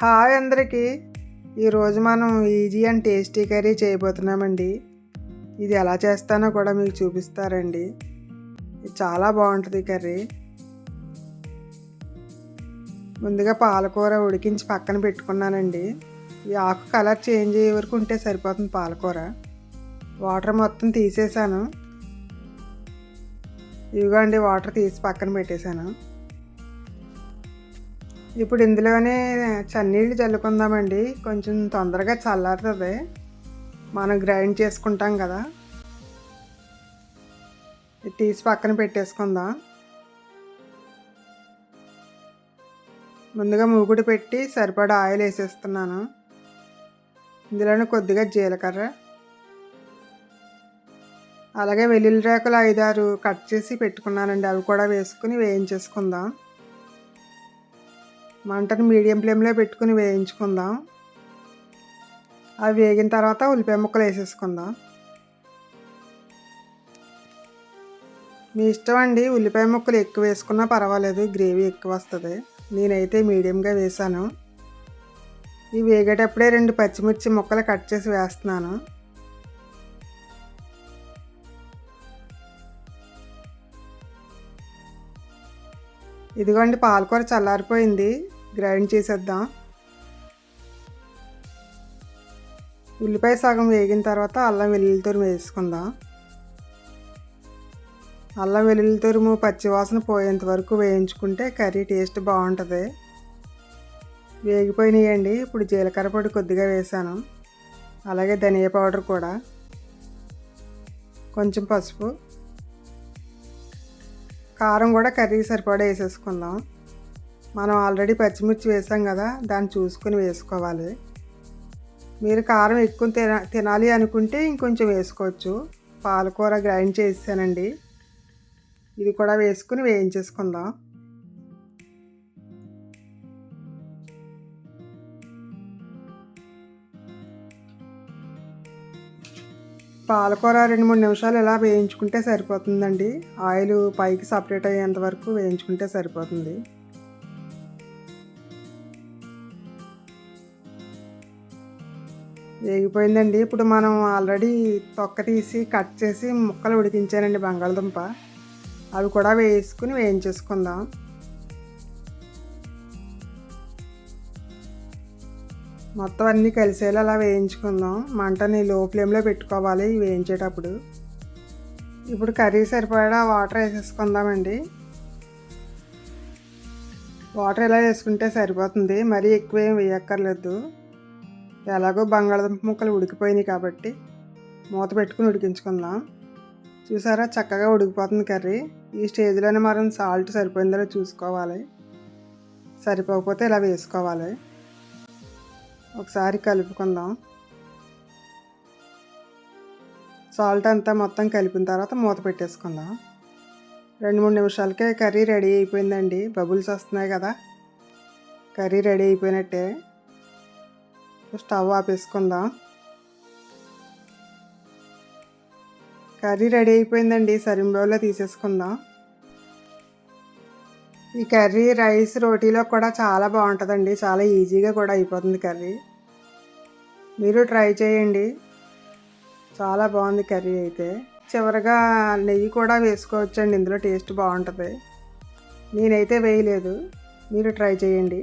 Hi అందరికీ. ఈరోజు మనం ఈజీ అండ్ టేస్టీ కర్రీ చేయబోతున్నామండి. ఇది ఎలా చేస్తానో కూడా మీకు చూపిస్తారండి. ఇది చాలా బాగుంటుంది కర్రీ. ముందుగా పాలకూర ఉడికించి పక్కన పెట్టుకున్నానండి. ఈ ఆకు కలర్ చేంజ్ అయ్యే వరకు ఉంటే సరిపోతుంది పాలకూర. వాటర్ మొత్తం తీసేసాను. ఇవిగోండి వాటర్ తీసి పక్కన పెట్టేశాను. ఇప్పుడు ఇందులోనే చన్నీళ్ళు చల్లుకుందామండి. కొంచెం తొందరగా చల్లారుతుంది. మనం గ్రైండ్ చేసుకుంటాం కదా, ఇది తీసి పక్కన పెట్టేసుకుందాం. ముందుగా మూగుడు పెట్టి సరిపడా ఆయిల్ వేసేస్తున్నాను. ఇందులోనే కొద్దిగా జీలకర్ర, అలాగే వెల్లుల్లి రేకులు 5-6 కట్ చేసి పెట్టుకున్నానండి. అవి కూడా వేసుకుని వేయించేసుకుందాం. మంటను మీడియం ఫ్లేమ్లో పెట్టుకుని వేయించుకుందాం. అవి వేగిన తర్వాత ఉల్లిపాయ ముక్కలు వేసేసుకుందాం. మీ ఇష్టం అండి, ఉల్లిపాయ ముక్కలు ఎక్కువ వేసుకున్నా పర్వాలేదు, గ్రేవీ ఎక్కువ వస్తుంది. నేనైతే మీడియంగా వేసాను. ఇవి వేగేటప్పుడే 2 పచ్చిమిర్చి ముక్కలు కట్ చేసి వేస్తున్నాను. ఇదిగోండి పాలకూర చల్లారిపోయింది, గ్రైండ్ చేసేద్దాం. ఉల్లిపాయ సగం వేగిన తర్వాత అల్లం వెల్లుల్లి తురుము వేసుకుందాం. అల్లం వెల్లుల్లి తురుము పచ్చివాసన పోయేంత వరకు వేయించుకుంటే కర్రీ టేస్ట్ బాగుంటుంది. వేగిపోయినాయండి. ఇప్పుడు జీలకర్ర పొడి కొద్దిగా వేసాను, అలాగే ధనియా పౌడర్ కూడా, కొంచెం పసుపు, కారం కూడా కర్రీ సరిపడా వేసేసుకుందాం. మనం ఆల్రెడీ పచ్చిమిర్చి వేసాం కదా, దాన్ని చూసుకుని వేసుకోవాలి. మీరు కారం ఎక్కువ తినాలి అనుకుంటే ఇంకొంచెం వేసుకోవచ్చు. పాలకూర గ్రైండ్ చేసానండి, ఇది కూడా వేసుకుని వేయించేసుకుందాం. పాలకూర 2-3 నిమిషాలు ఇలా వేయించుకుంటే సరిపోతుందండి. ఆయిల్ పైకి సపరేట్ అయ్యేంత వరకు వేయించుకుంటే సరిపోతుంది. వేగిపోయిందండి. ఇప్పుడు మనం ఆల్రెడీ తొక్క తీసి కట్ చేసి ముక్కలు ఉడికించానండి బంగాళదుంప, అవి కూడా వేసుకుని వేయించేసుకుందాం. మొత్తం అన్నీ కలిసేలా అలా వేయించుకుందాం. మంటని లో ఫ్లేమ్లో పెట్టుకోవాలి వేయించేటప్పుడు. ఇప్పుడు కర్రీ సరిపడా వాటర్ వేసేసుకుందామండి. వాటర్ ఇలా వేసుకుంటే సరిపోతుంది, మరీ ఎక్కువ ఏం వేయక్కర్లేదు. ఎలాగో బంగాళదుంప ముక్కలు ఉడికిపోయినాయి కాబట్టి మూత పెట్టుకుని ఉడికించుకుందాం. చూసారా, చక్కగా ఉడికిపోతుంది కర్రీ. ఈ స్టేజ్లోనే మనం సాల్ట్ సరిపోయిందో చూసుకోవాలి. సరిపోకపోతే ఇలా వేసుకోవాలి. ఒకసారి కలుపుకుందాం. సాల్ట్ అంతా మొత్తం కలిపిన తర్వాత మూత పెట్టేసుకుందాం. 2-3 నిమిషాలకే కర్రీ రెడీ అయిపోయిందండి. బబుల్స్ వస్తున్నాయి కదా, కర్రీ రెడీ అయిపోయినట్టే. స్టవ్ ఆపేసుకుందాం. కర్రీ రెడీ అయిపోయిందండి. సర్వింగ్ బౌల్లో తీసేసుకుందాం. ఈ కర్రీ రైస్ రోటీలో కూడా చాలా బాగుంటుందండి. చాలా ఈజీగా కూడా అయిపోతుంది కర్రీ. మీరు ట్రై చేయండి, చాలా బాగుంది కర్రీ అయితే. చివరిగా నెయ్యి కూడా వేసుకోవచ్చండి, ఇందులో టేస్ట్ బాగుంటుంది. నేనైతే వేయలేదు, మీరు ట్రై చేయండి.